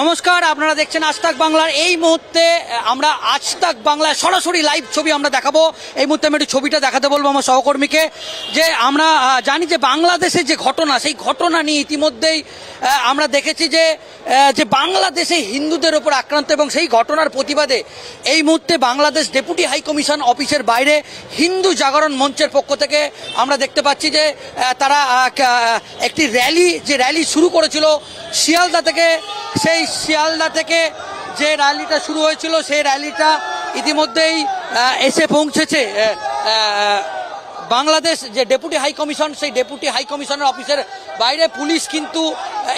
নমস্কার, আপনারা দেখছেন আজ তাক বাংলার। এই মুহূর্তে আমরা আজ তাক বাংলায় সরাসরি লাইভ ছবি আমরা দেখাবো। এই মুহূর্তে আমি একটু ছবিটা দেখাতে বলবো আমার সহকর্মীকে, যে আমরা জানি যে বাংলাদেশের যে ঘটনা, সেই ঘটনা নিয়ে ইতিমধ্যেই আমরা দেখেছি যে বাংলাদেশে হিন্দুদের ওপর আক্রান্ত, এবং সেই ঘটনার প্রতিবাদে এই মুহূর্তে বাংলাদেশ ডেপুটি হাই কমিশন অফিসের বাইরে হিন্দু জাগরণ মঞ্চের পক্ষ থেকে আমরা দেখতে পাচ্ছি যে তারা একটি র্যালি শুরু করেছিল শিয়ালদা থেকে। সেই শিয়ালদা থেকে যে র্যালিটা শুরু হয়েছিল, সেই র্যালিটা ইতিমধ্যেই এসে পৌঁছেছে বাংলাদেশ যে ডেপুটি হাই কমিশন, সেই ডেপুটি হাই কমিশনের অফিসের বাইরে। পুলিশ কিন্তু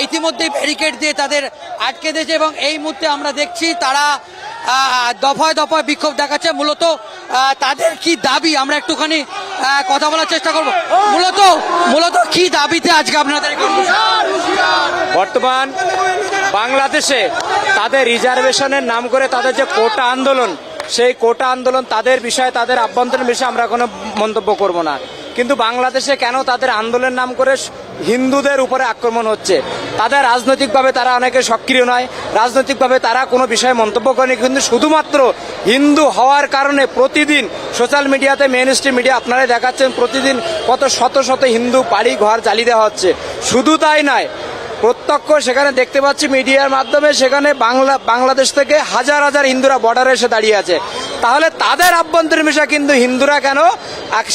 ইতিমধ্যেই ব্যারিকেড দিয়ে তাদের আটকে দিয়েছে, এবং এই মুহূর্তে আমরা দেখছি তারা দফায় দফায় বিক্ষোভ দেখাচ্ছে। মূলত তাদের কি দাবি, আমরা একটুখানি কথা বলার চেষ্টা করব। মূলত কি দাবিতে আজকে আপনাদের বর্তমান বাংলাদেশে তাদের রিজার্ভেশনের নাম করে তাদের যে কোটা আন্দোলন, সেই কোটা আন্দোলন তাদের বিষয়ে, তাদের আভ্যন্তরীণ বিষয়ে আমরা কোনো মন্তব্য করব না। কিন্তু বাংলাদেশে কেন তাদের আন্দোলনের নাম করে হিন্দুদের উপরে আক্রমণ হচ্ছে? তাদের রাজনৈতিকভাবে তারা অনেকে সক্রিয় নয়, রাজনৈতিকভাবে তারা কোনো বিষয়ে মন্তব্য করেনি, কিন্তু শুধুমাত্র হিন্দু হওয়ার কারণে প্রতিদিন সোশ্যাল মিডিয়াতে, মেইন স্ট্রিম মিডিয়া আপনারাই দেখাচ্ছেন প্রতিদিন কত শত শত হিন্দু বাড়ি ঘর জ্বালিয়ে দেওয়া হচ্ছে। শুধু তাই নয়, প্রত্যক্ষ সেখানে দেখতে পাচ্ছি মিডিয়ার মাধ্যমে, সেখানে বাংলাদেশ থেকে হাজার হাজার হিন্দুরা বর্ডারে এসে দাঁড়িয়ে আছে। তাহলে তাদের আভ্যন্তরীণ বিষয়, কিন্তু হিন্দুরা কেন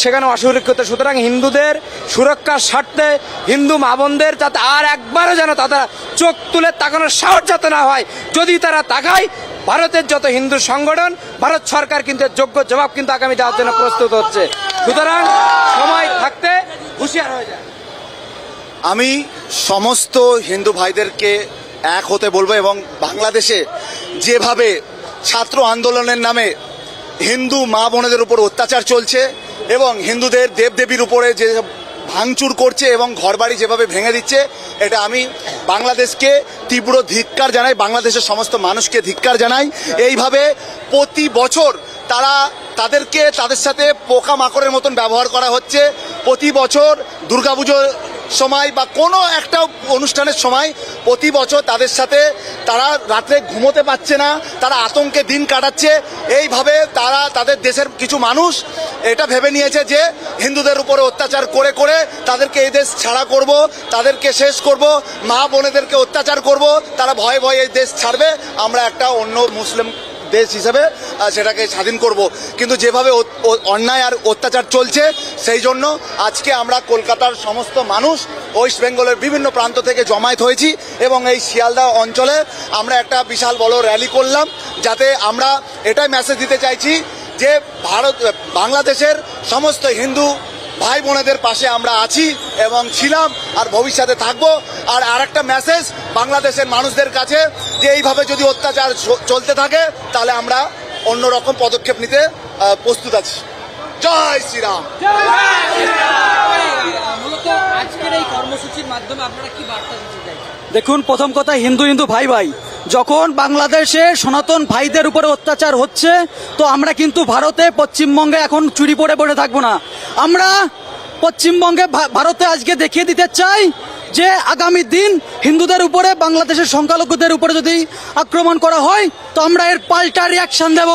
সেখানে অসুরক্ষিত? সুতরাং হিন্দুদের সুরক্ষার স্বার্থে হিন্দু মা বোনদের যাতে আর একবারও যেন তারা চোখ তুলে তাকানোর সাহস যাতে না হয়। যদি তারা তাকায়, ভারতের যত হিন্দু সংগঠন, ভারত সরকার কিন্তু যোগ্য জবাব কিন্তু আগামী দেওয়ার জন্য প্রস্তুত হচ্ছে। সুতরাং সময় থাকতে হুঁশিয়ার হয়ে যায়। আমি সমস্ত হিন্দু ভাইদেরকে এক হতে বলবো, এবং বাংলাদেশে যেভাবে ছাত্র আন্দোলনের নামে হিন্দু মা বোনেদের উপর অত্যাচার চলছে, এবং হিন্দুদের দেবদেবীর উপরে যে ভাঙচুর করছে এবং ঘরবাড়ি যেভাবে ভেঙে দিচ্ছে, এটা আমি বাংলাদেশকে তীব্র ধিক্কার জানাই, বাংলাদেশের সমস্ত মানুষকে ধিক্কার জানাই। এইভাবে প্রতি বছর তাদের সাথে পোকামাকড়ের মতন ব্যবহার করা হচ্ছে। প্রতি বছর দুর্গাপুজোর সময় বা কোনো একটা অনুষ্ঠানের সময় প্রতি বছর তাদের সাথে তারা রাত্রে ঘুমোতে পারছে না, তারা আতঙ্কে দিন কাটাচ্ছে। এইভাবে তাদের দেশের কিছু মানুষ এটা ভেবে নিয়েছে যে হিন্দুদের উপরে অত্যাচার করে করে তাদেরকে এই দেশ ছাড়া করব, তাদেরকে শেষ করব, মা বোনেদেরকে অত্যাচার করব, তারা ভয়ে ভয়ে এই দেশ ছাড়বে, আমরা একটা অন্য মুসলিম দেশ হিসেবে সেটাকে স্বাধীন করব। কিন্তু যেভাবে অন্যায় আর অত্যাচার চলছে, সেই জন্য আজকে আমরা কলকাতার সমস্ত মানুষ ওয়েস্ট বেঙ্গলের বিভিন্ন প্রান্ত থেকে জমায়েত হয়েছি, এবং এই শিয়ালদা অঞ্চলে আমরা একটা বিশাল বড় র্যালি করলাম, যাতে আমরা এটাই মেসেজ দিতে চাইছি যে বাংলাদেশের সমস্ত হিন্দু ভাই বোনেদের পাশে আমরা আছি এবং ছিলাম, আর ভবিষ্যতে থাকবো। আর আরেকটা মেসেজ বাংলাদেশের মানুষদের কাছে, যে এইভাবে যদি অত্যাচার চলতে থাকে, তাহলে আমরা অন্যরকম পদক্ষেপ নিতে প্রস্তুত আছি। জয় শ্রীরাম। আজকের এই কর্মসূচির মাধ্যমে আপনারা কি বার্তা দিতে চাইছেন? দেখুন, প্রথম কথা, হিন্দু ভাই ভাই, যখন বাংলাদেশে সনাতন ভাইদের উপরে অত্যাচার হচ্ছে, তো আমরা কিন্তু ভারতে, পশ্চিমবঙ্গে এখন চুরি পড়ে পড়ে থাকবো না। আমরা পশ্চিমবঙ্গে ভারতে আজকে দেখিয়ে দিতে চাই যে আগামী দিন হিন্দুদের উপরে, বাংলাদেশের সংখ্যালঘুদের উপরে যদি আক্রমণ করা হয়, তো আমরা এর পাল্টা রিয়াকশন দেব।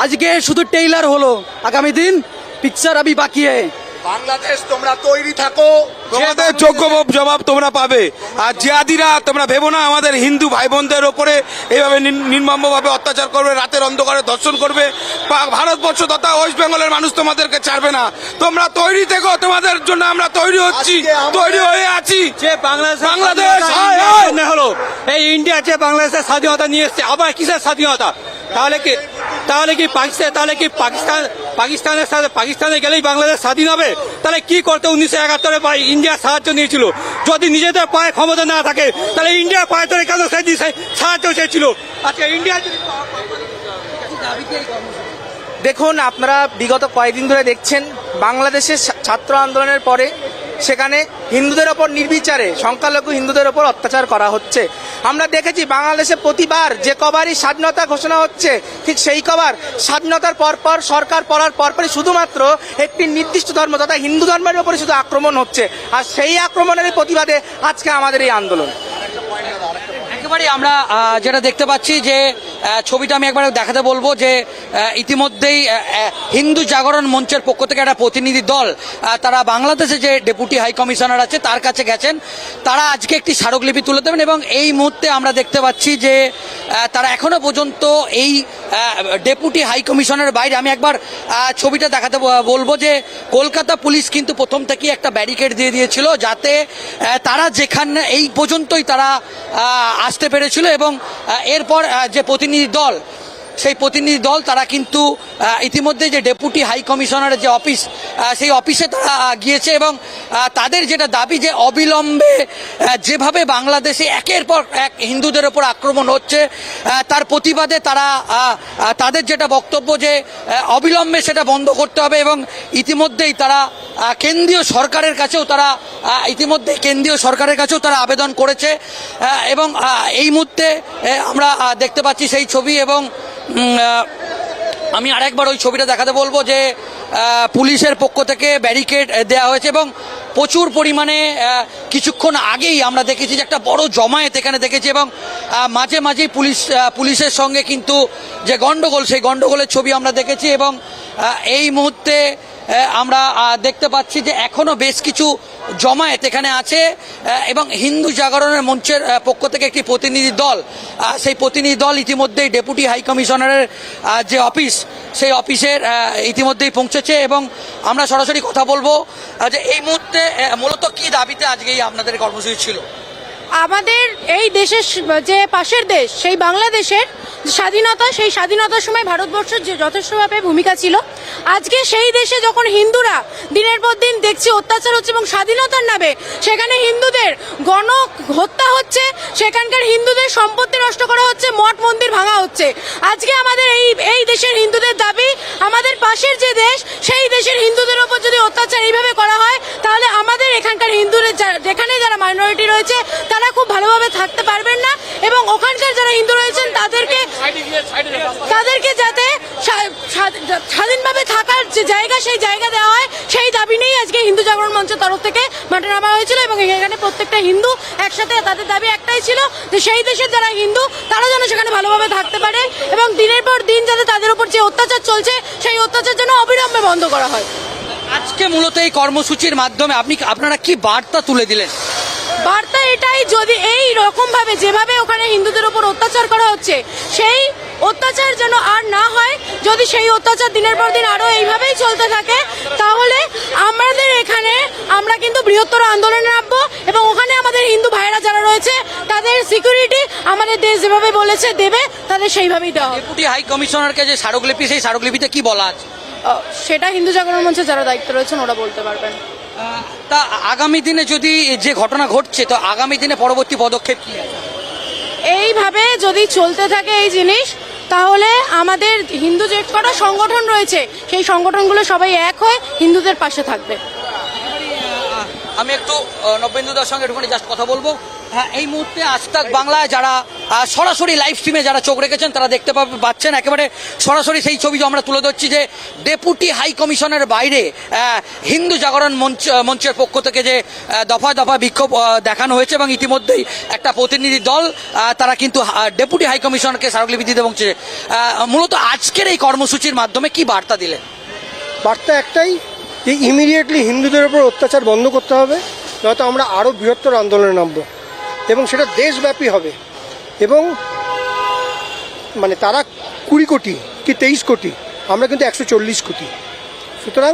আজকে শুধু টেইলার হলো, আগামী দিন পিকচার আবি বাকি হ্যায়। বাংলাদেশ তোমরা তৈরি থাকো, তোমাদের যোগ্য জবাব তোমরা পাবে। আর জিহাদিরা, তোমরা ভেবো না আমাদের হিন্দু ভাই বোনদের ওপরে এইভাবে নির্মমভাবে অত্যাচার করবে, রাতের অন্ধকারে ধর্ষণ করবে। ভারতবর্ষ তথা ওয়েস্ট বেঙ্গলের মানুষ তোমাদেরকে ছাড়বে না। তোমরা তৈরি থেকো, তোমাদের জন্য আমরা তৈরি হচ্ছি, তৈরি হয়ে আছি। যে বাংলাদেশ হলো এই ইন্ডিয়া যে বাংলাদেশের স্বাধীনতা নিয়ে এসছে, আবার কিসের স্বাধীনতা? তাহলে কি পাকিস্তানের সাথে পাকিস্তানে গেলেই বাংলাদেশ স্বাধীন হবে? তাহলে কি করতে 1971 ইন্ডিয়া সাহায্য নিয়েছিল? যদি নিজেদের পায়ে ক্ষমতা না থাকে, তাহলে ইন্ডিয়ার পায়ে ধরে কেন সাহায্য চেয়েছিল? আচ্ছা, ইন্ডিয়া দেখুন, আপনারা বিগত কয়েকদিন ধরে দেখছেন বাংলাদেশের ছাত্র আন্দোলনের পরে সেখানে হিন্দুদের ওপর নির্বিচারে সংখ্যালঘু হিন্দুদের ওপর অত্যাচার করা হচ্ছে। আমরা দেখেছি বাংলাদেশে প্রতিবার যে কবারই স্বাধীনতা ঘোষণা হচ্ছে, ঠিক সেই কবার স্বাধীনতার পরপর সরকার পড়ার পরপরই শুধুমাত্র একটি নির্দিষ্ট ধর্ম তথা হিন্দু ধর্মের ওপরে শুধু আক্রমণ হচ্ছে। আর সেই আক্রমণের প্রতিবাদে আজকে আমাদের এই আন্দোলন। একেবারে আমরা যেটা দেখতে পাচ্ছি যে ছবিটা আমি একবার দেখাতে বলবো যে ইতিমধ্যেই হিন্দু জাগরণ মঞ্চের পক্ষ থেকে একটা প্রতিনিধি দল তারা বাংলাদেশে যে ডেপুটি হাই কমিশনার আছে তার কাছে গেছেন। তারা আজকে একটি স্মারকলিপি তুলে দেবেন এবং এই মুহূর্তে আমরা দেখতে পাচ্ছি যে তারা এখনো পর্যন্ত এই ডেপুটি হাই কমিশনের বাইরে, আমি একবার ছবিটা দেখাতে বলবো যে কলকাতা পুলিশ কিন্তু প্রথম থেকেই একটা ব্যারিকেড দিয়ে দিয়েছিল যাতে তারা যেখানে এই পর্যন্তই তারা আসতে পেরেছিল এবং এরপর যে প্রতিনিধি দল, সেই প্রতিনিধি দল তারা কিন্তু ইতিমধ্যে যে ডেপুটি হাই কমিশনারের যে অফিস, সেই অফিসে তারা গিয়েছে এবং তাদের যেটা দাবি যে অবিলম্বে যেভাবে বাংলাদেশে একের পর এক হিন্দুদের ওপর আক্রমণ হচ্ছে তার প্রতিবাদে তারা তাদের যেটা বক্তব্য যে অবিলম্বে সেটা বন্ধ করতে হবে এবং ইতিমধ্যেই তারা কেন্দ্রীয় সরকারের কাছেও তারা তারা আবেদন করেছে এবং এই মুহূর্তে আমরা দেখতে পাচ্ছি সেই ছবি এবং আমি আরেকবার ওই ছবিটা দেখাতে বলবো যে পুলিশের পক্ষ থেকে ব্যারিকেড দেওয়া হয়েছে এবং প্রচুর পরিমাণে কিছুক্ষণ আগেই আমরা দেখেছি যে একটা বড় জমায়েত এখানে দেখেছি এবং মাঝে মাঝেই পুলিশের সঙ্গে কিন্তু যে গন্ডগোল, সেই গন্ডগোলের ছবি আমরা দেখেছি এবং এই মুহূর্তে আমরা দেখতে পাচ্ছি যে এখনো বেশ কিছু জমায়েত এখানে আছে এবং হিন্দু জাগরণের মঞ্চের পক্ষ থেকে একটি প্রতিনিধি দল, সেই প্রতিনিধি দল ইতিমধ্যেই ডেপুটি হাই কমিশনারের যে অফিস, সেই অফিসের ইতিমধ্যেই পৌঁছেছে এবং আমরা সরাসরি কথা বলবো যে এই মুহূর্তে মূলত কি দাবিতে আজকে এই আপনাদের কর্মসূচি ছিল। আমাদের এই দেশের যে পাশের দেশ সেই বাংলাদেশের স্বাধীনতা, সেই স্বাধীনতার সময় ভারতবর্ষের যে যথেষ্টভাবে ভূমিকা ছিল, আজকে সেই দেশে যখন হিন্দুরা দিনের পর দিন দেখছি অত্যাচার হচ্ছে এবং স্বাধীনতার নামে সেখানে হিন্দুদের গণ হত্যা হচ্ছে, সেখানকার হিন্দুদের সম্পত্তি নষ্ট করা হচ্ছে, মঠ মন্দির ভাঙা হচ্ছে। আজকে আমাদের এই দেশের হিন্দুদের দাবি, আমাদের পাশের যে দেশ সেই দেশের হিন্দুদের ওপর যদি অত্যাচার এইভাবে করা হয় তাহলে আমাদের এখানকার হিন্দুদের যেখানে যারা মাইনরিটি রয়েছে তারা খুব ভালোভাবে থাকতে পারবেন না এবং ওখানকার যারা হিন্দু রয়েছেন তাদেরকে যাতে স্বাধীনভাবে থাকার যে জায়গা, সেই জায়গা দেওয়া হয়, সেই দাবি নিয়েই আজকে হিন্দু জাগরণ মঞ্চের তরফ থেকে মাঠে নামা হয়েছিল এবং এখানে প্রত্যেকটা হিন্দু একসাথে, তাদের দাবি একটাই ছিল যে সেই দেশের যারা হিন্দু তারা যেন সেখানে ভালোভাবে থাকতে পারে এবং দিনের পর দিন যাতে তাদের উপর যে অত্যাচার চলছে সেই অত্যাচার যেন অবিলম্বে বন্ধ করা হয়। আজকে মূলত এই কর্মসূচির মাধ্যমে আপনারা কি বার্তা তুলে দিলেন? বার্তা এটাই, যদি এই রকম ভাবে যেভাবে ওখানে হিন্দুদের উপর অত্যাচার করা হচ্ছে সেই অত্যাচার যেন আর না হয়, যদি সেই অত্যাচার দিনের পর দিন আরো এইভাবেই চলতে থাকে তাহলে আমাদের এখানে আমরা কিন্তু বৃহত্তর আন্দোলনে নামবো এবং ওখানে আমাদের হিন্দু ভাইরা যারা রয়েছে তাদের সিকিউরিটি আমাদের দেশ যেভাবে বলেছে দেবে, তাদের সেইভাবেই দেওয়া হবে। ডেপুটি হাই কমিশনারকে যে স্মারকলিপি, সেই স্মারকলিপিতে কি বলা আছে? সেটা হিন্দু জাগরণ মঞ্চে যারা দায়িত্ব রয়েছেন ওরা বলতে পারবেন। তা আগামী দিনে যদি যে ঘটনা ঘটছে, তো আগামী দিনে পরবর্তী পদক্ষেপ কি আছে? এইভাবে যদি চলতে থাকে এই জিনিস তাহলে আমাদের হিন্দু যে কটা সংগঠন রয়েছে সেই সংগঠনগুলো সবাই এক হয়ে হিন্দুদের পাশে থাকবে। আমি একটু নবেন্দুদার সঙ্গে একটুখানি জাস্ট কথা বলবো। হ্যাঁ, এই মুহূর্তে আজতাক বাংলায় যারা সরাসরি লাইভ স্ট্রিমে যারা চোখ রেখেছেন তারা দেখতে পাচ্ছেন একেবারে সরাসরি সেই ছবি আমরা তুলে ধরছি যে ডেপুটি হাই কমিশনের বাইরে হিন্দু জাগরণ মঞ্চের পক্ষ থেকে যে দফায় দফায় বিক্ষোভ দেখানো হয়েছে এবং ইতিমধ্যেই একটা প্রতিনিধি দল তারা কিন্তু ডেপুটি হাই কমিশনারকে স্মারকলিপি দিতে পৌঁছেছে। মূলত আজকের এই কর্মসূচির মাধ্যমে কি বার্তা দিলেন? বার্তা একটাই যে ইমিডিয়েটলি হিন্দুদের উপর অত্যাচার বন্ধ করতে হবে, নয়তো আমরা আরও বৃহত্তর আন্দোলনে নামব এবং সেটা দেশব্যাপী হবে এবং মানে তারা 20 কোটি কি 23 কোটি, আমরা কিন্তু 140 কোটি। সুতরাং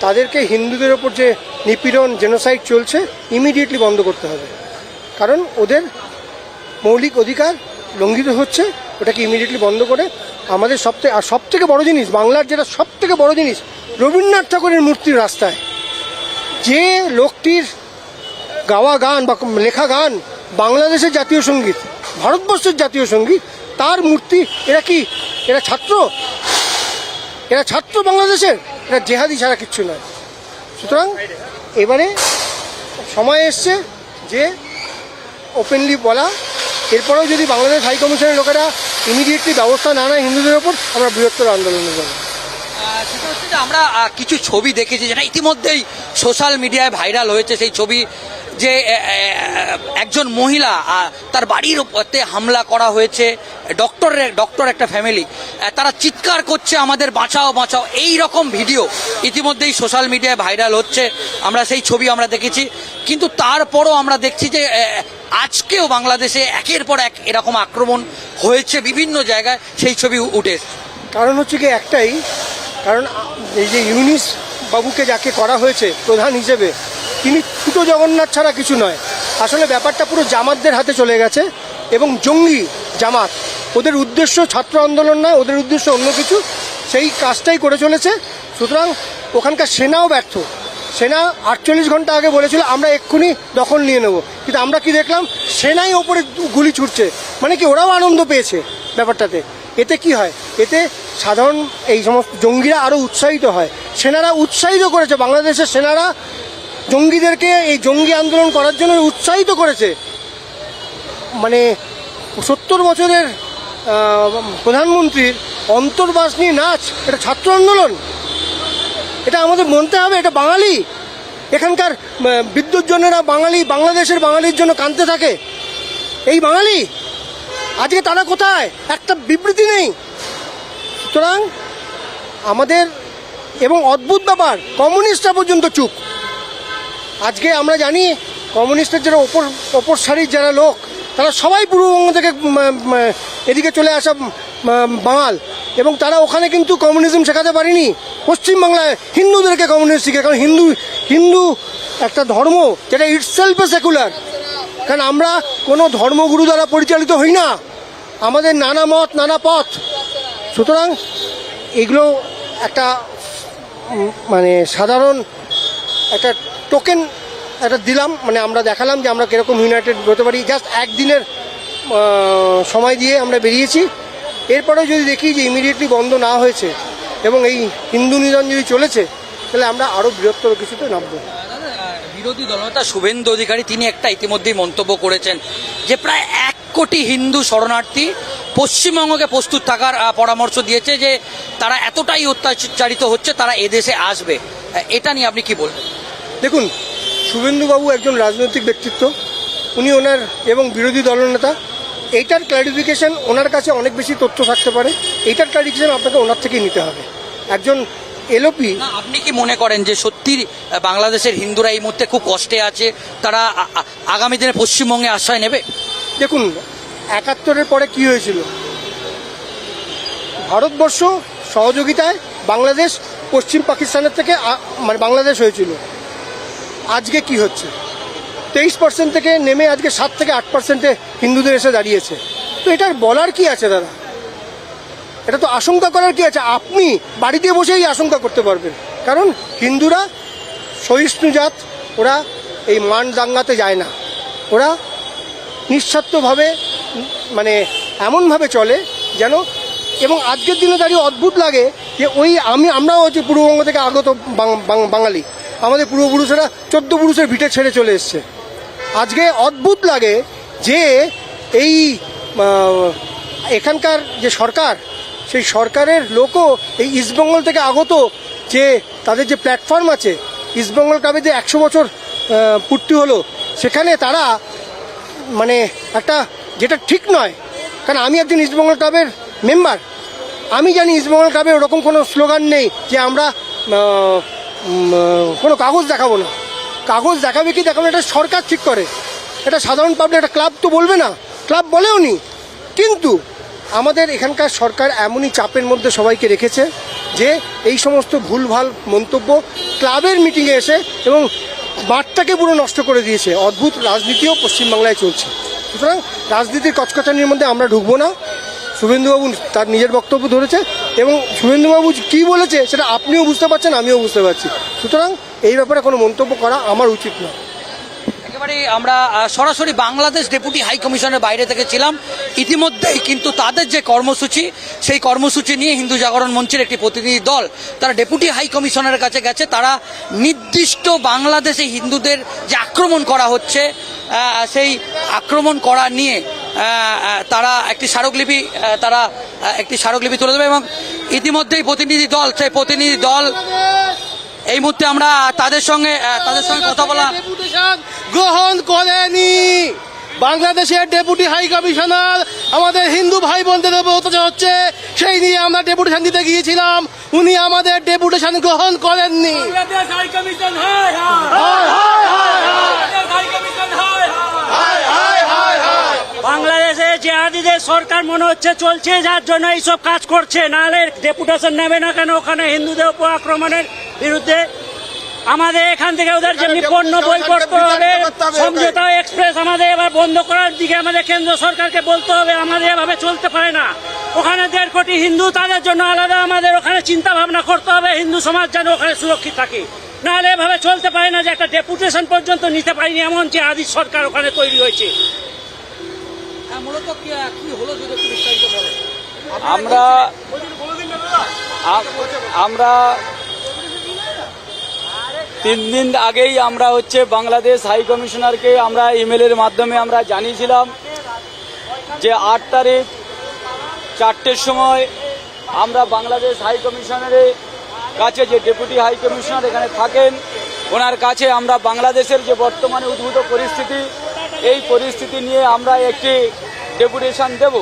তাদেরকে হিন্দুদের ওপর যে নিপীড়ন, জেনোসাইড চলছে ইমিডিয়েটলি বন্ধ করতে হবে, কারণ ওদের মৌলিক অধিকার লঙ্ঘিত হচ্ছে। ওটাকে ইমিডিয়েটলি বন্ধ করে আমাদের সবথেকে বড় জিনিস, বাংলার যেটা সবথেকে বড় জিনিস, রবীন্দ্রনাথ ঠাকুরের মূর্তির রাস্তায় যে লোকটির গাওয়া গান বা লেখা গান বাংলাদেশের জাতীয় সঙ্গীত, ভারতবর্ষের জাতীয় সঙ্গীত, তার মূর্তি, এরা ছাত্র বাংলাদেশের, এরা জেহাদি ছাড়া কিচ্ছু নয়। সুতরাং এবারে সময় এসছে যে ওপেনলি বলা, এরপরেও যদি বাংলাদেশ হাই কমিশনের লোকেরা ইমিডিয়েটলি ব্যবস্থা না নেয় হিন্দুদের ওপর, আমরা বৃহত্তর আন্দোলনে যাব। সেটা হচ্ছে যে আমরা কিছু ছবি দেখেছি যেটা ইতিমধ্যেই সোশ্যাল মিডিয়ায় ভাইরাল হয়েছে, সেই ছবি যে একজন মহিলা তার বাড়ির উপরে হামলা করা হয়েছে, ডক্টর একটা ফ্যামিলি, তারা চিৎকার করছে আমাদের বাঁচাও বাঁচাও, এই রকম ভিডিও ইতিমধ্যেই সোশ্যাল মিডিয়ায় ভাইরাল হচ্ছে। আমরা সেই ছবি আমরা দেখেছি, কিন্তু তারপরও আমরা দেখছি যে আজকেও বাংলাদেশে একের পর এক এরকম আক্রমণ হয়েছে বিভিন্ন জায়গায়, সেই ছবি উঠে এসেছে। কারণ হচ্ছে কি একটাই, কারণ এই যে ইউনিস বাবুকে যাকে করা হয়েছে প্রধান হিসেবে, তিনি ছোটো জগন্নাথ ছাড়া কিছু নয়। আসলে ব্যাপারটা পুরো জামাতদের হাতে চলে গেছে, এবং জঙ্গি জামাত, ওদের উদ্দেশ্য ছাত্র আন্দোলন নয়, ওদের উদ্দেশ্য অন্য কিছু, সেই কাজটাই করে চলেছে। সুতরাং ওখানকার সেনাও ব্যর্থ। সেনা 48 ঘন্টা আগে বলেছিল আমরা এক্ষুনি দখল নিয়ে নেব, কিন্তু আমরা কি দেখলাম, সেনাই ওপরে গুলি ছুটছে। মানে কি, ওরাও আনন্দ পেয়েছে ব্যাপারটাতে। এতে কি হয়, এতে সাধারণ এই সমস্ত জঙ্গিরা আরও উৎসাহিত হয়। সেনারা উৎসাহিত করেছে, বাংলাদেশের সেনারা জঙ্গিদেরকে এই জঙ্গি আন্দোলন করার জন্য উৎসাহিত করেছে। মানে 70 বছরের প্রধানমন্ত্রীর অন্তর্বাস নিয়ে নাচ, এটা ছাত্র আন্দোলন? এটা আমাদের মানতে হবে, এটা বাঙালি। এখানকার বিদ্যুৎজনেরা বাঙালি, বাংলাদেশের বাঙালির জন্য কাঁদতে থাকে, এই বাঙালি। আজকে তারা কোথায়? একটা বিবৃতি নেই। সুতরাং আমাদের, এবং অদ্ভুত ব্যাপার, কমিউনিস্টরা পর্যন্ত চুপ। আজকে আমরা জানি কমিউনিস্টের যারা ওপর সারির যারা লোক, তারা সবাই পূর্ববঙ্গ থেকে এদিকে চলে আসা বাঙাল, এবং তারা ওখানে কিন্তু কমিউনিজম শেখাতে পারেনি। পশ্চিমবাংলায় হিন্দুদেরকে কমিউনিস্ট শিখে, কারণ হিন্দু একটা ধর্ম যেটা ইটসেলফ সেকুলার। কারণ আমরা কোনো ধর্মগুরু দ্বারা পরিচালিত হই না, আমাদের নানা মত নানা পথ। সুতরাং এগুলো একটা মানে সাধারণ একটা টোকেন একটা দিলাম, মানে আমরা দেখালাম যে আমরা কীরকম ইউনাইটেড হতে পারি। জাস্ট একদিনের সময় দিয়ে আমরা বেরিয়েছি। এরপরে যদি দেখি যে ইমিডিয়েটলি বন্ধ না হয়েছে এবং এই হিন্দু নিধন যদি চলেছে, তাহলে আমরা আরও বৃহত্তর কিছুতে নামবো। বিরোধী দলনেতা শুভেন্দু অধিকারী তিনি একটা ইতিমধ্যেই মন্তব্য করেছেন যে প্রায় 1 কোটি হিন্দু শরণার্থী পশ্চিমবঙ্গকে প্রস্তুত থাকার পরামর্শ দিয়েছে, যে তারা এতটাই অত্যাচারিত হচ্ছে, তারা এদেশে আসবে। এটা নিয়ে আপনি কি বলবেন? দেখুন, শুভেন্দুবাবু একজন রাজনৈতিক ব্যক্তিত্ব, উনি ওনার এবং বিরোধী দলনেতা। এইটার ক্ল্যারিফিকেশন ওনার কাছে অনেক বেশি তথ্য থাকতে পারে, এইটার ক্ল্যারিফিকেশন আপনাকে ওনার থেকেই নিতে হবে। একজন এলওপি। আপনি কি মনে করেন যে সত্যি বাংলাদেশের হিন্দুরা এই মুহূর্তে খুব কষ্টে আছে, তারা আগামী দিনে পশ্চিমবঙ্গে আশ্রয় নেবে? দেখুন, 71-এর পরে কি হয়েছিল, ভারতবর্ষ সহযোগিতায় বাংলাদেশ পশ্চিম পাকিস্তানের থেকে মানে বাংলাদেশ হয়েছিল। আজকে কি হচ্ছে, 23% থেকে নেমে আজকে 7 থেকে 8%-এ হিন্দুদের এসে দাঁড়িয়েছে। তো এটার বলার কি আছে দাদা? এটা তো আশঙ্কা করার কি আছে? আপনি বাড়িতে বসেই আশঙ্কা করতে পারবেন, কারণ হিন্দুরা সহিষ্ণু জাত, ওরা এই মান দাঙ্গাতে যায় না, ওরা নিঃস্বার্থভাবে মানে এমনভাবে চলে যেন। এবং আজকের দিনে দাঁড়িয়ে অদ্ভুত লাগে যে আমরাও হচ্ছে পূর্ববঙ্গ থেকে আগত বাঙালি, আমাদের পূর্বপুরুষেরা 14 পুরুষের ভিটে ছেড়ে চলে এসছে। আজকে অদ্ভুত লাগে যে এই এখানকার যে সরকার, সেই সরকারের লোকও এই ইস্টবেঙ্গল থেকে আগত, যে তাদের যে প্ল্যাটফর্ম আছে, ইস্টবেঙ্গল ক্লাবে যে 100 বছর পূর্তি হলো, সেখানে তারা মানে একটা, যেটা ঠিক নয়। কারণ আমি একজন ইস্টবেঙ্গল ক্লাবের মেম্বার, আমি জানি ইস্টবেঙ্গল ক্লাবে ওরকম কোনো স্লোগান নেই যে আমরা কোনো কাগজ দেখাবো না। কাগজ দেখাবে কি দেখাবো এটা সরকার ঠিক করে, এটা সাধারণ পাবলিক, একটা ক্লাব তো বলবে না, ক্লাব বলেও নি। কিন্তু আমাদের এখানকার সরকার এমনই চাপের মধ্যে সবাইকে রেখেছে যে এই সমস্ত ভুলভাল মন্তব্য ক্লাবের মিটিংয়ে এসে এবং মাঠটাকে পুরো নষ্ট করে দিয়েছে। অদ্ভুত রাজনীতিও পশ্চিমবাংলায় চলছে। সুতরাং রাজনীতির কচকচানির মধ্যে আমরা ঢুকবো না। শুভেন্দুবাবু তার নিজের বক্তব্য ধরেছে, এবং শুভেন্দুবাবু কী বলেছে সেটা আপনিও বুঝতে পারছেন, আমিও বুঝতে পারছি। সুতরাং এই ব্যাপারে কোনো মন্তব্য করা আমার উচিত নয়। একেবারে আমরা সরাসরি বাংলাদেশ ডেপুটি হাই কমিশনের বাইরে থেকে ছিলাম। ইতিমধ্যেই কিন্তু তাদের যে কর্মসূচি, সেই কর্মসূচি নিয়ে হিন্দু জাগরণ মঞ্চের একটি প্রতিনিধি দল তারা ডেপুটি হাই কমিশনের কাছে গেছে। তারা নির্দিষ্ট বাংলাদেশে হিন্দুদের যে আক্রমণ করা হচ্ছে, সেই আক্রমণ করা নিয়ে তারা একটি স্মারকলিপি তুলে দেবে, এবং ইতিমধ্যেই প্রতিনিধি দল, সেই প্রতিনিধি দল এই মুহূর্তে আমরা তাদের সঙ্গে কথা বলা ডেপুটেশন গ্রহণ করেনি। বাংলাদেশের ডেপুটি হাই কমিশনার আমাদের হিন্দু ভাই বোনদের উপর অত্যাচার হচ্ছে, সেই নিয়ে আমরা ডেপুটেশন দিতে গিয়েছিলাম, উনি আমাদের ডেপুটেশন গ্রহণ করেননি। বাংলাদেশে জিহাদিদের সরকার মনে হচ্ছে চলছে, যার জন্য এইসব কাজ করছে, নাহলে ডেপুটেশন নেবে না কেন ওখানে হিন্দুদের উপর আক্রমণের বিরুদ্ধে? আমাদের এখান থেকে ওদের যেমনি পণ্য বই করতে হবে, সমঝোতা এক্সপ্রেস আমাদের এবার বন্ধ করার দিকে আমাদের কেন্দ্র সরকারকে বলতে হবে। আমাদের এভাবে চলতে পারে না। ওখানে 1.5 কোটি হিন্দু, তাদের জন্য আলাদা আমাদের ওখানে চিন্তা ভাবনা করতে হবে, হিন্দু সমাজ যেন ওখানে সুরক্ষিত থাকে। নাহলে এভাবে চলতে পারে না যে একটা ডেপুটেশন পর্যন্ত নিতে পারিনি, এমন যে আদি সরকার ওখানে তৈরি হয়েছে। মূলত কি হলো যদি একটু বিস্তারিত বলেন। আমরা 3 দিন আগেই আমরা বাংলাদেশ হাই কমিশনারকে আমরা ইমেলের মাধ্যমে আমরা জানিয়েছিলাম যে 8 তারিখ 4টের সময় আমরা বাংলাদেশ হাই কমিশনারের কাছে, যে ডেপুটি হাই কমিশনার এখানে থাকেন, ওনার কাছে আমরা বাংলাদেশের যে বর্তমানে উদ্ভূত পরিস্থিতি, এই পরিস্থিতি নিয়ে আমরা একটি ডেপুটেশন দেব।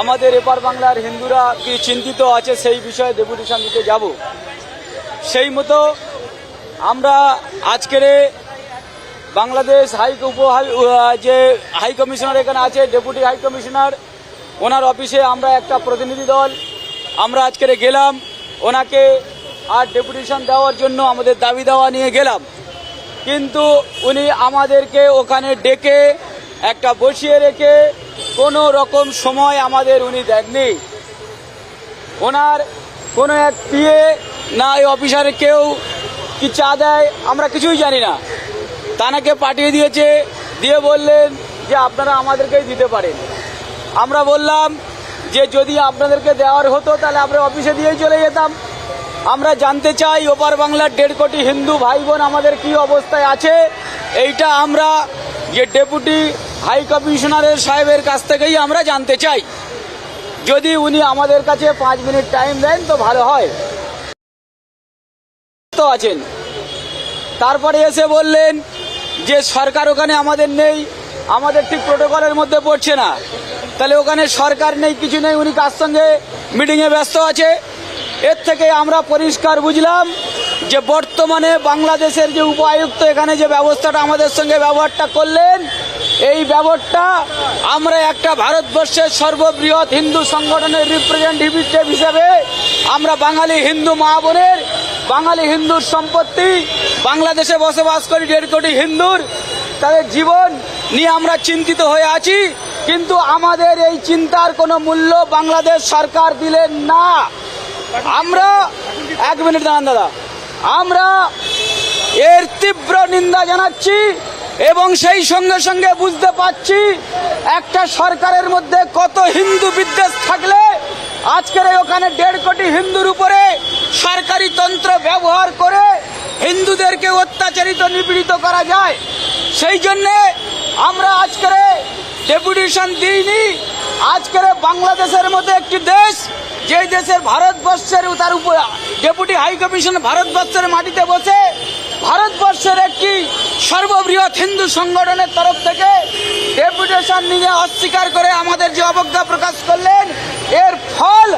আমাদের এপার বাংলার হিন্দুরা কি চিন্তিত আছে সেই বিষয়ে ডেপুটেশন দিতে যাব। সেই মতো আমরা আজকের বাংলাদেশ যে হাই কমিশনার এখানে আছে, ডেপুটি হাই কমিশনার, ওনার অফিসে আমরা একটা প্রতিনিধি দল আমরা আজকের গেলাম, ওনাকে আর ডেপুটেশন দেওয়ার জন্য আমাদের দাবি দেওয়া নিয়ে গেলাম। কিন্তু উনি আমাদেরকে ওখানে ডেকে একটা বসিয়ে রেখে কোনো রকম সময় আমাদের উনি দেননি। ওনার কোনো এক পিএ না এই অফিসারে কেউ কি চা দেয় আমরা কিছুই জানি না, তানাকে পাঠিয়ে দিয়েছে, দিয়ে বললেন যে আপনারা আমাদেরকেই দিতে পারেন। আমরা বললাম যে যদি আপনাদেরকে দেওয়ার হতো তাহলে আমরা অফিসে দিয়েই চলে যেতাম। আমরা জানতে চাই ওপার বাংলার 1.5 কোটি হিন্দু ভাই বোন আমাদের কি অবস্থায় আছে, এইটা আমরা যে ডেপুটি হাই কমিশনারের সাহেবের কাছ থেকেই আমরা জানতে চাই। যদি উনি আমাদের কাছে 5 মিনিট টাইম দেন তো ভালো হয়। তো আছেন, তারপরে এসে বললেন যে সরকার ওখানে আমাদের নেই, আমাদের ঠিক প্রোটোকলের মধ্যে পড়ছে না। তাহলে ওখানে সরকার নেই, কিছু নেই, উনি কার সঙ্গে মিটিংয়ে ব্যস্ত আছে। এর থেকে আমরা পরিষ্কার বুঝলাম যে বর্তমানে বাংলাদেশের যে উপায়ুক্ত এখানে যে ব্যবস্থাটা আমাদের সঙ্গে ব্যবহারটা করলেন, এই ব্যবহারটা আমরা একটা ভারতবর্ষের সর্ববৃহৎ হিন্দু সংগঠনের রিপ্রেজেন্টেটিভ হিসেবে আমরা বাঙালি হিন্দু মা বোনের, বাঙালি হিন্দুর সম্পত্তি, বাংলাদেশে বসবাস করি 1.5 কোটি হিন্দুর, তাদের জীবন নিয়ে আমরা চিন্তিত হয়ে আছি। কিন্তু আমাদের এই চিন্তার কোনো মূল্য বাংলাদেশ সরকার দিলেন না। আমরা 1 মিনিট দাঁড়ান দাদা, আমরা এর তীব্র নিন্দা জানাচ্ছি এবং সেই সঙ্গে সঙ্গে বুঝতে পারছি একটা সরকারের মধ্যে কত হিন্দু বিদ্বেষ থাকলে আজকের ওখানে 1.5 কোটি হিন্দুর উপরে সরকারি তন্ত্র ব্যবহার করে হিন্দুদেরকে অত্যাচারিত নিপীড়িত করা যায়। সেই জন্যে আমরা আজকের ডেপুটেশন দিইনি। আজকের বাংলাদেশের মতো একটি দেশ, যে দেশের ভারতবর্ষের তার উপর ডেপুটি হাই কমিশন ভারতবর্ষের মাটিতে বসে ভারতবর্ষের একটি সর্ববৃহৎ হিন্দু সংগঠনের তরফ থেকে ডেপুটেশন নিয়ে অস্বীকার করে আমাদের যে অবজ্ঞা প্রকাশ করলেন, এর ফল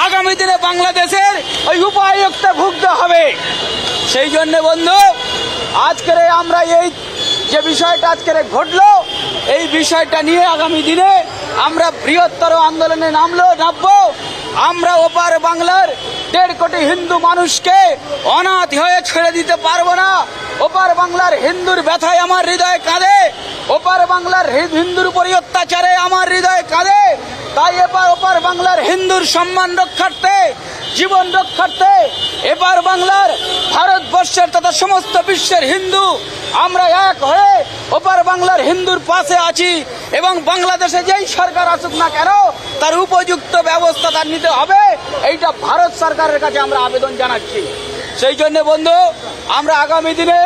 আগামী দিনে বাংলাদেশের ওই উপায়ুক্তে ভুগতে হবে। সেই জন্য বন্ধু, আজকের আমরা এই যে বিষয়টা আজকের ঘটলো, এই বিষয়টা নিয়ে আগামী দিনে আমরা বৃহত্তর আন্দোলনে নামবো। আমরা ওপার বাংলার 1.5 কোটি হিন্দু মানুষকে অনাথ হয়ে ছেড়ে দিতে পারবো না। ওপার বাংলার হিন্দুর ব্যথায় আমার হৃদয় কাঁদে, ওপার বাংলার হিন্দুর উপরই অত্যাচারে আমার হৃদয় কাঁদে। তাই ওপার বাংলার হিন্দুর সম্মান রক্ষার্থে, জীবন রক্ষার্থে এপার বাংলার ভারতবর্ষের তথা সমস্ত বিশ্বের হিন্দু আমরা এক হয়ে ওপার বাংলার হিন্দুর পাশে আছি এবং বাংলাদেশে যেই সরকার আসুক না কেন তার উপযুক্ত ব্যবস্থা তার নিতে হবে, এইটা ভারত সরকারের কাছে আমরা আবেদন জানাচ্ছি। সেই জন্য বন্ধু, আমরা আগামী দিনে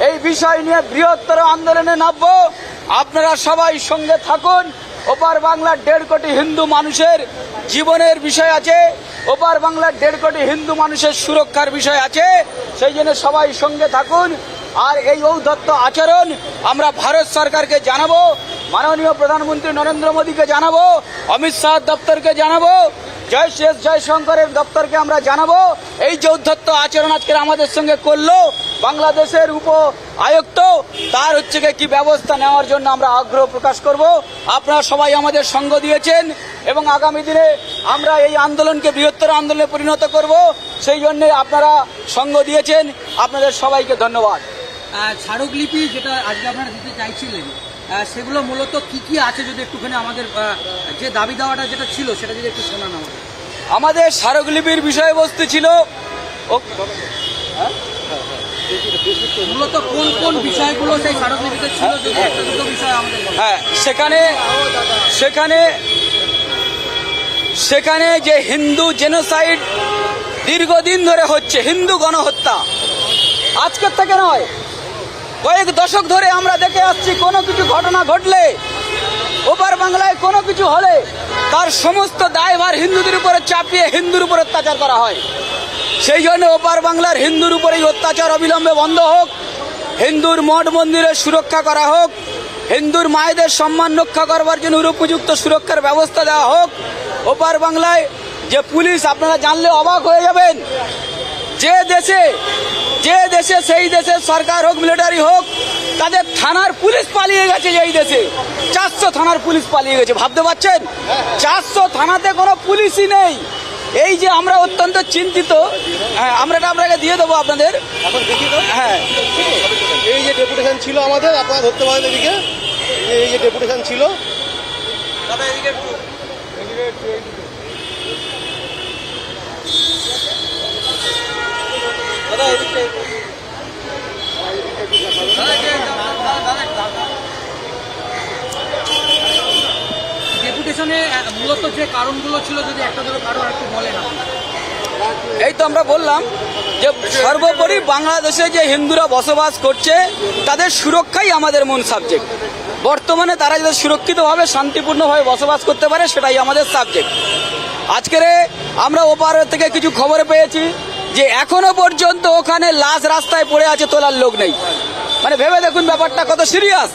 এই বিষয় নিয়ে বৃহত্তর আন্দোলনে নামবো। আপনারা সবাই সঙ্গে থাকুন। ওপার বাংলার 1.5 কোটি হিন্দু মানুষের জীবনের বিষয় আছে, ওপার বাংলার 1.5 কোটি হিন্দু মানুষের সুরক্ষার বিষয় আছে। সেই জন্য সবাই সঙ্গে থাকুন। আর এই ঔদ্ধত্য আচরণ আমরা ভারত সরকারকে জানাবো, মাননীয় প্রধানমন্ত্রী নরেন্দ্র মোদীকে জানাবো, অমিত শাহ দপ্তরকে জানাবো, জয়শঙ্করের দপ্তরকে আমরা জানাবো। এই যে ঔদ্ধত্য আচরণ আজকে আমাদের সঙ্গে করলো বাংলাদেশের উপ আয়ুক্ত, তার হচ্ছে কি ব্যবস্থা নেওয়ার জন্য আমরা আগ্রহ প্রকাশ করব। আপনারা সবাই আমাদের সঙ্গ দিয়েছেন এবং আগামী দিনে আমরা এই আন্দোলনকে বৃহত্তর আন্দোলনে পরিণত করব। সেই জন্য আপনারা সঙ্গ দিয়েছেন, আপনাদের সবাইকে ধন্যবাদ। স্মারকলিপি যেটা আজকে আপনারা দিতে চাইছিলেন, সেগুলো মূলত কি কি আছে যদি একটুখানি আমাদের যে দাবি দেওয়াটা যেটা ছিল সেটা যদি একটু শোনান আমাদের। আমাদের স্মারকলিপির বিষয়বস্তু ছিল মূলত কোন কোন বিষয়গুলো সেই স্মারকলিপিতে ছিল, যদি একটা দুটো বিষয় আমাদের বলেন। হ্যাঁ, সেখানে যে হিন্দু জেনোসাইড দীর্ঘদিন ধরে হচ্ছে, হিন্দু গণহত্যা আজকের থেকে নয়, কয়েক দশক ধরে আমরা দেখে আসছি। কোনো কিছু ঘটনা ঘটলে, ওপার বাংলায় কোনো কিছু হলে তার সমস্ত দায়ভার হিন্দুদের উপরে চাপিয়ে হিন্দুর উপর অত্যাচার করা হয়। সেই জন্য ওপার বাংলার হিন্দুর উপরে এই অত্যাচার অবিলম্বে বন্ধ হোক, হিন্দুর মঠ মন্দিরের সুরক্ষা করা হোক, হিন্দুর মায়েদের সম্মান রক্ষা করবার জন্য উপযুক্ত সুরক্ষার ব্যবস্থা দেওয়া হোক। ওপার বাংলায় যে পুলিশ, আপনারা জানলে অবাক হয়ে যাবেন, যে দেশে সেই দেশের সরকার হোক, মিলিটারি হোক, তাদের থানার পুলিশ পালিয়ে গেছে। এই দেশে 400 থানার পুলিশ পালিয়ে গেছে, ভাবতে পারছেন? 400 থানাতে কোনো পুলিশই নেই। এই যে আমরা অত্যন্ত চিন্তিত। হ্যাঁ, আমরা এটা আপনাকে দিয়ে দেবো আপনাদের। এখন দেখি তো, হ্যাঁ, এই যে ডেপুটেশন ছিল আমাদের, আপনারা ধরতে পারেন এদিকে, এই যে ডেপুটেশন ছিল। ডেপুটেশনে মূলত যে কারণগুলো ছিল যদি একটা দুটো কারণ একটু বলেন আপনি। এই তো আমরা বললাম যে সর্বোপরি বাংলাদেশে যে হিন্দুরা বসবাস করছে তাদের সুরক্ষাই আমাদের মূল সাবজেক্ট। বর্তমানে তারা যাতে সুরক্ষিতভাবে শান্তিপূর্ণভাবে বসবাস করতে পারে সেটাই আমাদের সাবজেক্ট। আজকের আমরা ওপার থেকে কিছু খবর পেয়েছি যে এখনো পর্যন্ত ওখানে লাশ রাস্তায় পড়ে আছে, তোলার লোক নেই। মানে ভেবে দেখুন ব্যাপারটা কত সিরিয়াস।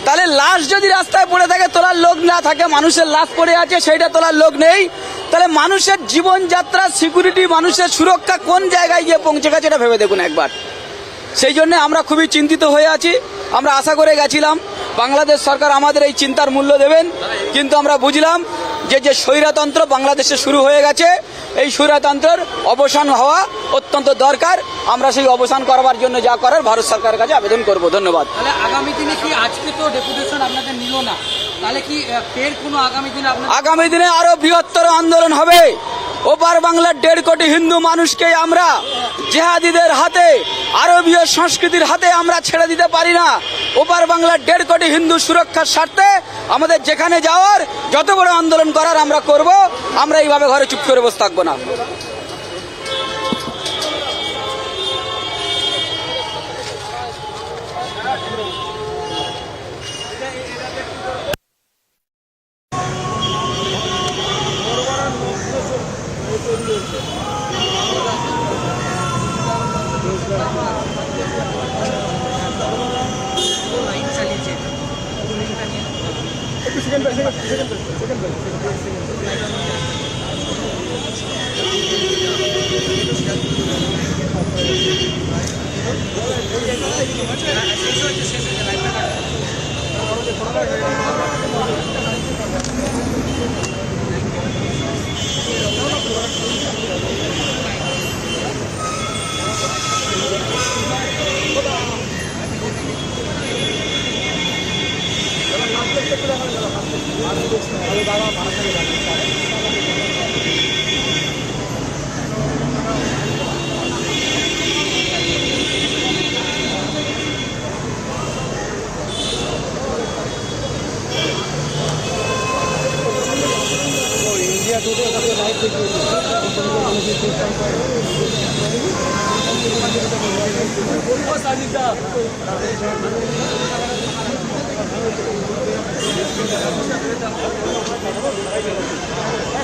তাহলে লাশ যদি রাস্তায় পড়ে থাকে, তোলার লোক না থাকে, মানুষের লাশ পড়ে আছে সেইটা তোলার লোক নেই, তাহলে মানুষের জীবনযাত্রা, সিকিউরিটি, মানুষের সুরক্ষা কোন জায়গায় গিয়ে পৌঁছে গেছে এটা ভেবে দেখুন একবার। সেই জন্য আমরা খুবই চিন্তিত হয়ে আছি। আমরা আশা করে গেছিলাম বাংলাদেশ সরকার আমাদের এই চিন্তার মূল্য দেবেন, কিন্তু আমরা বুঝলাম যে স্বৈরতন্ত্র বাংলাদেশে শুরু হয়ে গেছে, এই স্বৈরতন্ত্রের অবসান হওয়া অত্যন্ত দরকার। আমরা সেই অবসান করবার জন্য যা করার ভারত সরকারের কাছে আবেদন করব। ধন্যবাদ। তাহলে আগামী দিনে কি, আজকে তো ডেপুটেশন আপনাদের নিল না, তাহলে কি ফের কোনো আগামী দিনে আরো বৃহত্তর আন্দোলন হবে। ওপার বাংলার 1.5 কোটি হিন্দু মানুষকে আমরা জেহাদিদের হাতে, আরবীয় সংস্কৃতির হাতে আমরা ছেড়ে দিতে পারি না। ওপার বাংলার 1.5 কোটি হিন্দু সুরক্ষার স্বার্থে আমাদের যেখানে যাওয়ার, যত বড় আন্দোলন করার আমরা করব। আমরা এইভাবে ঘরে চুপ করে বসে থাকবো না।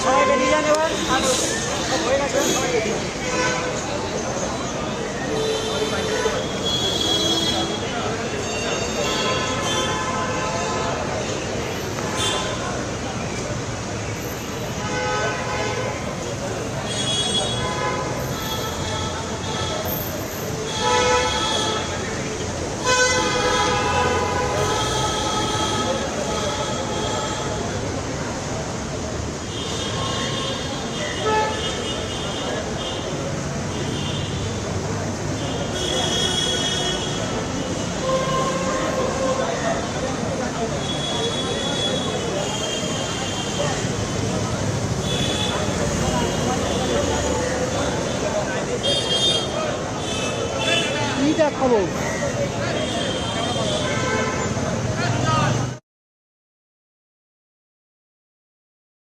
সবাইকে নিয়ে কি দেখাবো